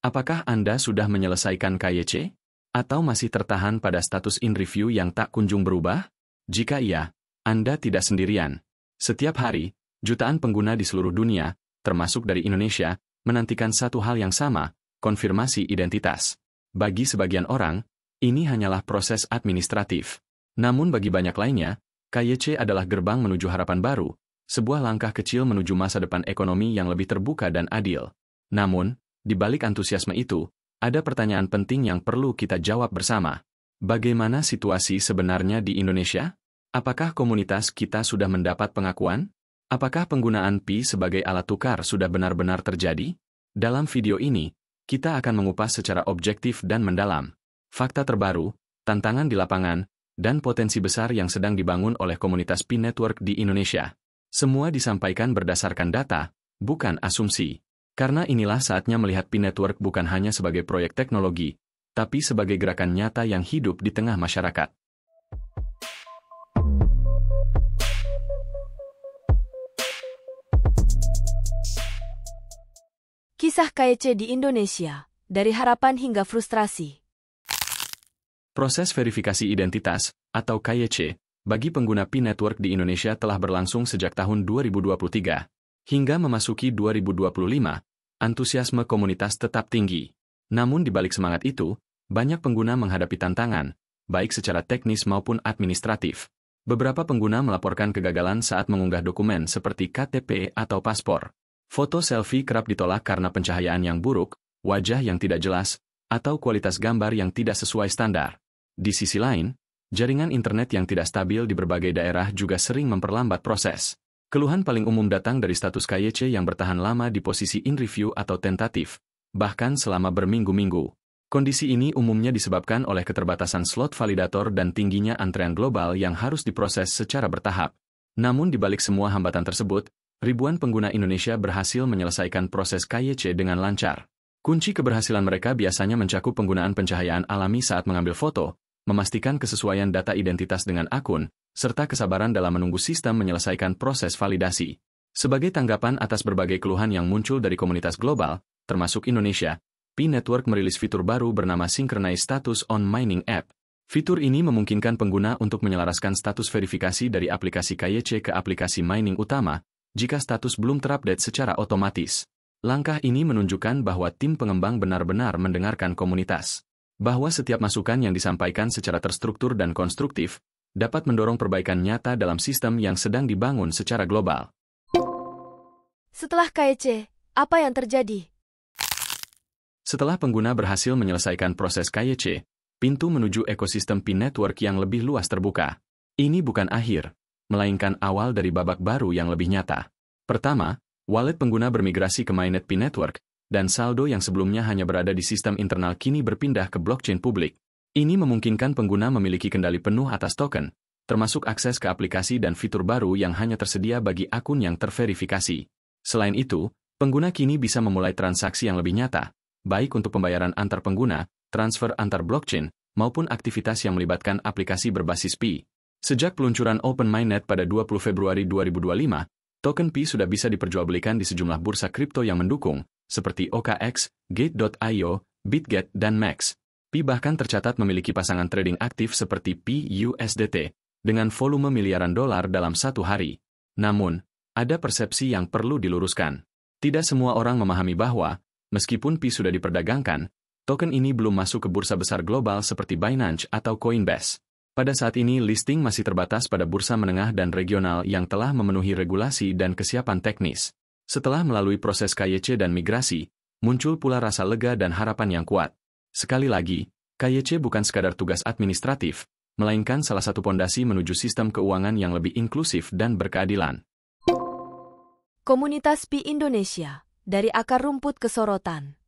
Apakah Anda sudah menyelesaikan KYC? Atau masih tertahan pada status in review yang tak kunjung berubah? Jika iya, Anda tidak sendirian. Setiap hari, jutaan pengguna di seluruh dunia, termasuk dari Indonesia, menantikan satu hal yang sama, konfirmasi identitas. Bagi sebagian orang, ini hanyalah proses administratif. Namun bagi banyak lainnya, KYC adalah gerbang menuju harapan baru, sebuah langkah kecil menuju masa depan ekonomi yang lebih terbuka dan adil. Namun, di balik antusiasme itu, ada pertanyaan penting yang perlu kita jawab bersama. Bagaimana situasi sebenarnya di Indonesia? Apakah komunitas kita sudah mendapat pengakuan? Apakah penggunaan Pi sebagai alat tukar sudah benar-benar terjadi? Dalam video ini, kita akan mengupas secara objektif dan mendalam fakta terbaru, tantangan di lapangan, dan potensi besar yang sedang dibangun oleh komunitas Pi Network di Indonesia. Semua disampaikan berdasarkan data, bukan asumsi. Karena inilah saatnya melihat Pi Network bukan hanya sebagai proyek teknologi, tapi sebagai gerakan nyata yang hidup di tengah masyarakat. Kisah KYC di Indonesia, dari harapan hingga frustrasi. Proses verifikasi identitas, atau KYC, bagi pengguna Pi Network di Indonesia telah berlangsung sejak tahun 2023. Hingga memasuki 2025, antusiasme komunitas tetap tinggi. Namun di balik semangat itu, banyak pengguna menghadapi tantangan, baik secara teknis maupun administratif. Beberapa pengguna melaporkan kegagalan saat mengunggah dokumen seperti KTP atau paspor. Foto selfie kerap ditolak karena pencahayaan yang buruk, wajah yang tidak jelas, atau kualitas gambar yang tidak sesuai standar. Di sisi lain, jaringan internet yang tidak stabil di berbagai daerah juga sering memperlambat proses. Keluhan paling umum datang dari status KYC yang bertahan lama di posisi in review atau tentatif, bahkan selama berminggu-minggu. Kondisi ini umumnya disebabkan oleh keterbatasan slot validator dan tingginya antrean global yang harus diproses secara bertahap. Namun di balik semua hambatan tersebut, ribuan pengguna Indonesia berhasil menyelesaikan proses KYC dengan lancar. Kunci keberhasilan mereka biasanya mencakup penggunaan pencahayaan alami saat mengambil foto, memastikan kesesuaian data identitas dengan akun, serta kesabaran dalam menunggu sistem menyelesaikan proses validasi. Sebagai tanggapan atas berbagai keluhan yang muncul dari komunitas global, termasuk Indonesia, Pi Network merilis fitur baru bernama Synchronize Status on Mining App. Fitur ini memungkinkan pengguna untuk menyelaraskan status verifikasi dari aplikasi KYC ke aplikasi mining utama, jika status belum terupdate secara otomatis. Langkah ini menunjukkan bahwa tim pengembang benar-benar mendengarkan komunitas. Bahwa setiap masukan yang disampaikan secara terstruktur dan konstruktif, dapat mendorong perbaikan nyata dalam sistem yang sedang dibangun secara global. Setelah KYC, apa yang terjadi? Setelah pengguna berhasil menyelesaikan proses KYC, pintu menuju ekosistem Pi Network yang lebih luas terbuka. Ini bukan akhir, melainkan awal dari babak baru yang lebih nyata. Pertama, wallet pengguna bermigrasi ke mainnet Pi Network, dan saldo yang sebelumnya hanya berada di sistem internal kini berpindah ke blockchain publik. Ini memungkinkan pengguna memiliki kendali penuh atas token, termasuk akses ke aplikasi dan fitur baru yang hanya tersedia bagi akun yang terverifikasi. Selain itu, pengguna kini bisa memulai transaksi yang lebih nyata, baik untuk pembayaran antar pengguna, transfer antar blockchain, maupun aktivitas yang melibatkan aplikasi berbasis Pi. Sejak peluncuran Open Mainnet pada 20 Februari 2025, token Pi sudah bisa diperjualbelikan di sejumlah bursa kripto yang mendukung, seperti OKX, Gate.io, Bitget, dan Max. Pi bahkan tercatat memiliki pasangan trading aktif seperti Pi USDT, dengan volume miliaran dolar dalam satu hari. Namun, ada persepsi yang perlu diluruskan. Tidak semua orang memahami bahwa, meskipun Pi sudah diperdagangkan, token ini belum masuk ke bursa besar global seperti Binance atau Coinbase. Pada saat ini listing masih terbatas pada bursa menengah dan regional yang telah memenuhi regulasi dan kesiapan teknis. Setelah melalui proses KYC dan migrasi, muncul pula rasa lega dan harapan yang kuat. Sekali lagi, KYC bukan sekadar tugas administratif, melainkan salah satu pondasi menuju sistem keuangan yang lebih inklusif dan berkeadilan. Komunitas Pi Indonesia, dari akar rumput ke sorotan.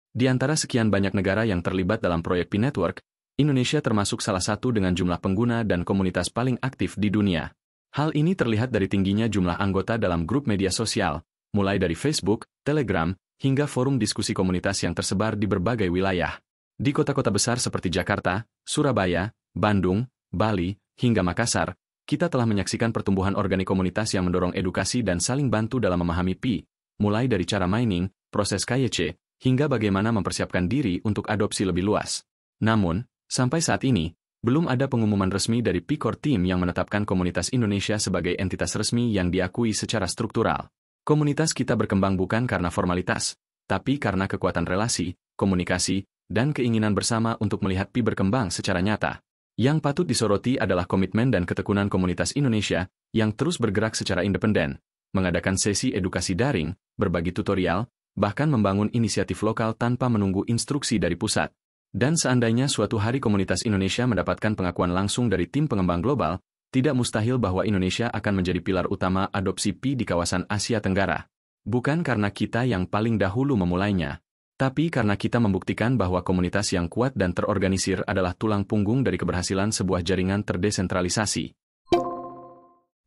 Di antara sekian banyak negara yang terlibat dalam proyek Pi Network, Indonesia termasuk salah satu dengan jumlah pengguna dan komunitas paling aktif di dunia. Hal ini terlihat dari tingginya jumlah anggota dalam grup media sosial, mulai dari Facebook, Telegram, hingga forum diskusi komunitas yang tersebar di berbagai wilayah. Di kota-kota besar seperti Jakarta, Surabaya, Bandung, Bali, hingga Makassar, kita telah menyaksikan pertumbuhan organik komunitas yang mendorong edukasi dan saling bantu dalam memahami Pi, mulai dari cara mining, proses KYC, hingga bagaimana mempersiapkan diri untuk adopsi lebih luas. Namun, sampai saat ini, belum ada pengumuman resmi dari Pi Core Team yang menetapkan komunitas Indonesia sebagai entitas resmi yang diakui secara struktural. Komunitas kita berkembang bukan karena formalitas, tapi karena kekuatan relasi, komunikasi, dan keinginan bersama untuk melihat Pi berkembang secara nyata. Yang patut disoroti adalah komitmen dan ketekunan komunitas Indonesia yang terus bergerak secara independen, mengadakan sesi edukasi daring, berbagi tutorial, bahkan membangun inisiatif lokal tanpa menunggu instruksi dari pusat. Dan seandainya suatu hari komunitas Indonesia mendapatkan pengakuan langsung dari tim pengembang global, tidak mustahil bahwa Indonesia akan menjadi pilar utama adopsi Pi di kawasan Asia Tenggara. Bukan karena kita yang paling dahulu memulainya, tapi karena kita membuktikan bahwa komunitas yang kuat dan terorganisir adalah tulang punggung dari keberhasilan sebuah jaringan terdesentralisasi.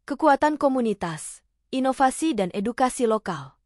Kekuatan komunitas, inovasi dan edukasi lokal.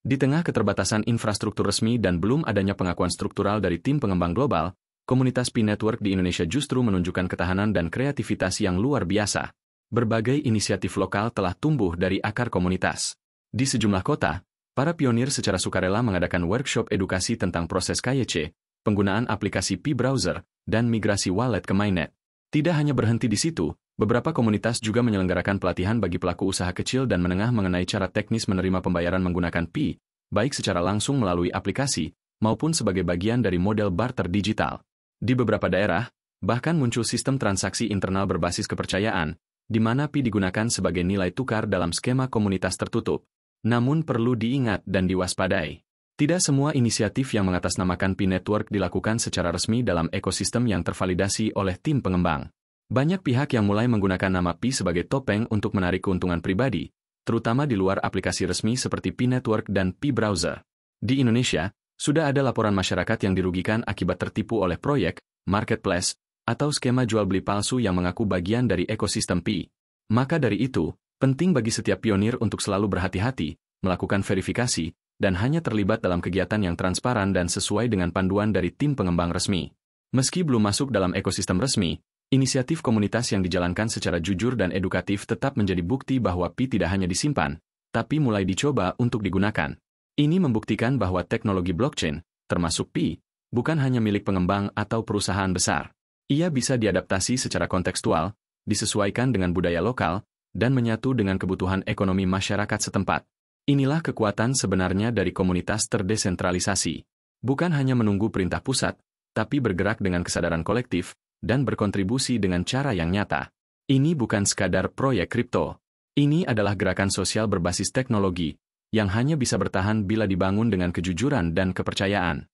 Di tengah keterbatasan infrastruktur resmi dan belum adanya pengakuan struktural dari tim pengembang global, komunitas Pi Network di Indonesia justru menunjukkan ketahanan dan kreativitas yang luar biasa. Berbagai inisiatif lokal telah tumbuh dari akar komunitas. Di sejumlah kota, para pionir secara sukarela mengadakan workshop edukasi tentang proses KYC, penggunaan aplikasi Pi Browser, dan migrasi wallet ke Mainnet. Tidak hanya berhenti di situ, beberapa komunitas juga menyelenggarakan pelatihan bagi pelaku usaha kecil dan menengah mengenai cara teknis menerima pembayaran menggunakan Pi, baik secara langsung melalui aplikasi, maupun sebagai bagian dari model barter digital. Di beberapa daerah, bahkan muncul sistem transaksi internal berbasis kepercayaan, di mana Pi digunakan sebagai nilai tukar dalam skema komunitas tertutup. Namun perlu diingat dan diwaspadai. Tidak semua inisiatif yang mengatasnamakan Pi Network dilakukan secara resmi dalam ekosistem yang tervalidasi oleh tim pengembang. Banyak pihak yang mulai menggunakan nama Pi sebagai topeng untuk menarik keuntungan pribadi, terutama di luar aplikasi resmi seperti Pi Network dan Pi Browser. Di Indonesia, sudah ada laporan masyarakat yang dirugikan akibat tertipu oleh proyek, marketplace, atau skema jual-beli palsu yang mengaku bagian dari ekosistem Pi. Maka dari itu, penting bagi setiap pionir untuk selalu berhati-hati, melakukan verifikasi, dan hanya terlibat dalam kegiatan yang transparan dan sesuai dengan panduan dari tim pengembang resmi. Meski belum masuk dalam ekosistem resmi, inisiatif komunitas yang dijalankan secara jujur dan edukatif tetap menjadi bukti bahwa Pi tidak hanya disimpan, tapi mulai dicoba untuk digunakan. Ini membuktikan bahwa teknologi blockchain, termasuk Pi, bukan hanya milik pengembang atau perusahaan besar. Ia bisa diadaptasi secara kontekstual, disesuaikan dengan budaya lokal, dan menyatu dengan kebutuhan ekonomi masyarakat setempat. Inilah kekuatan sebenarnya dari komunitas terdesentralisasi. Bukan hanya menunggu perintah pusat, tapi bergerak dengan kesadaran kolektif, dan berkontribusi dengan cara yang nyata. Ini bukan sekadar proyek kripto. Ini adalah gerakan sosial berbasis teknologi, yang hanya bisa bertahan bila dibangun dengan kejujuran dan kepercayaan.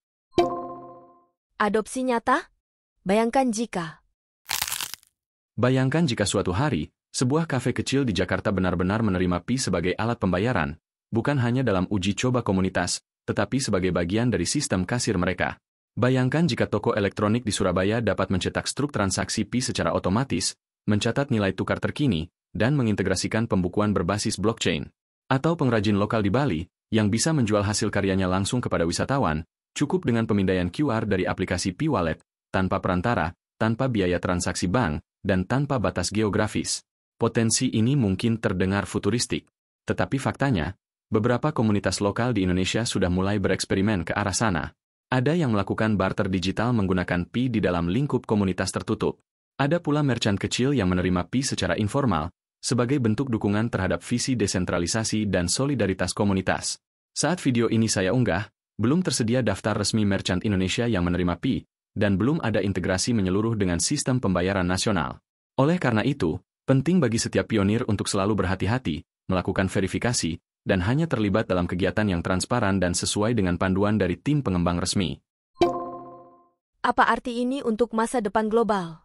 Adopsi nyata? Bayangkan jika suatu hari, sebuah kafe kecil di Jakarta benar-benar menerima Pi sebagai alat pembayaran, bukan hanya dalam uji coba komunitas, tetapi sebagai bagian dari sistem kasir mereka. Bayangkan jika toko elektronik di Surabaya dapat mencetak struk transaksi Pi secara otomatis, mencatat nilai tukar terkini, dan mengintegrasikan pembukuan berbasis blockchain. Atau pengrajin lokal di Bali, yang bisa menjual hasil karyanya langsung kepada wisatawan, cukup dengan pemindaian QR dari aplikasi Pi Wallet, tanpa perantara, tanpa biaya transaksi bank, dan tanpa batas geografis. Potensi ini mungkin terdengar futuristik, tetapi faktanya, beberapa komunitas lokal di Indonesia sudah mulai bereksperimen ke arah sana. Ada yang melakukan barter digital menggunakan Pi di dalam lingkup komunitas tertutup. Ada pula merchant kecil yang menerima Pi secara informal, sebagai bentuk dukungan terhadap visi desentralisasi dan solidaritas komunitas. Saat video ini saya unggah, belum tersedia daftar resmi merchant Indonesia yang menerima Pi, dan belum ada integrasi menyeluruh dengan sistem pembayaran nasional. Oleh karena itu, penting bagi setiap pionir untuk selalu berhati-hati, melakukan verifikasi, dan hanya terlibat dalam kegiatan yang transparan dan sesuai dengan panduan dari tim pengembang resmi. Apa arti ini untuk masa depan global?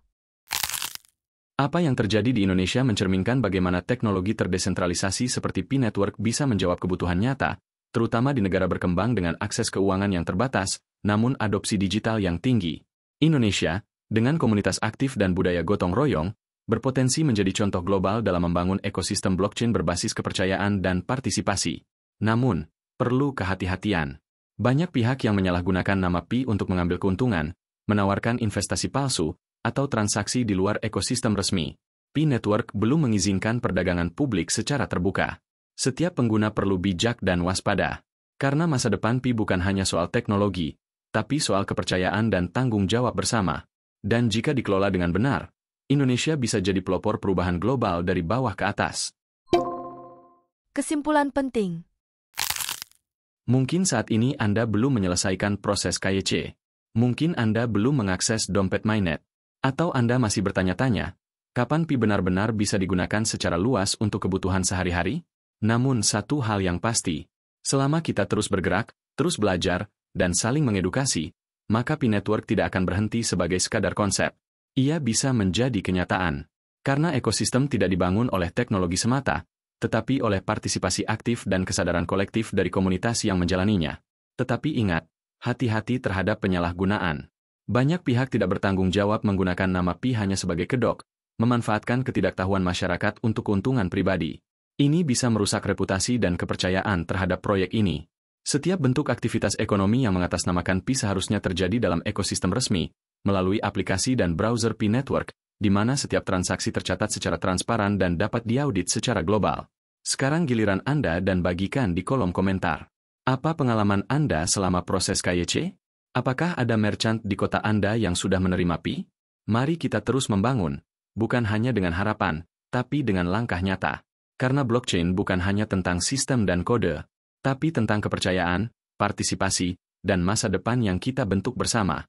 Apa yang terjadi di Indonesia mencerminkan bagaimana teknologi terdesentralisasi seperti Pi Network bisa menjawab kebutuhan nyata, terutama di negara berkembang dengan akses keuangan yang terbatas, namun adopsi digital yang tinggi. Indonesia, dengan komunitas aktif dan budaya gotong royong, berpotensi menjadi contoh global dalam membangun ekosistem blockchain berbasis kepercayaan dan partisipasi. Namun, perlu kehati-hatian. Banyak pihak yang menyalahgunakan nama Pi untuk mengambil keuntungan, menawarkan investasi palsu, atau transaksi di luar ekosistem resmi. Pi Network belum mengizinkan perdagangan publik secara terbuka. Setiap pengguna perlu bijak dan waspada. Karena masa depan Pi bukan hanya soal teknologi, tapi soal kepercayaan dan tanggung jawab bersama. Dan jika dikelola dengan benar, Indonesia bisa jadi pelopor perubahan global dari bawah ke atas. Kesimpulan penting. Mungkin saat ini Anda belum menyelesaikan proses KYC. Mungkin Anda belum mengakses dompet MyNet. Atau Anda masih bertanya-tanya, kapan Pi benar-benar bisa digunakan secara luas untuk kebutuhan sehari-hari? Namun satu hal yang pasti, selama kita terus bergerak, terus belajar, dan saling mengedukasi, maka Pi Network tidak akan berhenti sebagai sekadar konsep. Ia bisa menjadi kenyataan. Karena ekosistem tidak dibangun oleh teknologi semata, tetapi oleh partisipasi aktif dan kesadaran kolektif dari komunitas yang menjalaninya. Tetapi ingat, hati-hati terhadap penyalahgunaan. Banyak pihak tidak bertanggung jawab menggunakan nama Pi hanya sebagai kedok, memanfaatkan ketidaktahuan masyarakat untuk keuntungan pribadi. Ini bisa merusak reputasi dan kepercayaan terhadap proyek ini. Setiap bentuk aktivitas ekonomi yang mengatasnamakan Pi seharusnya terjadi dalam ekosistem resmi, melalui aplikasi dan browser Pi Network, di mana setiap transaksi tercatat secara transparan dan dapat diaudit secara global. Sekarang giliran Anda dan bagikan di kolom komentar. Apa pengalaman Anda selama proses KYC? Apakah ada merchant di kota Anda yang sudah menerima Pi? Mari kita terus membangun, bukan hanya dengan harapan, tapi dengan langkah nyata. Karena blockchain bukan hanya tentang sistem dan kode, tapi tentang kepercayaan, partisipasi, dan masa depan yang kita bentuk bersama.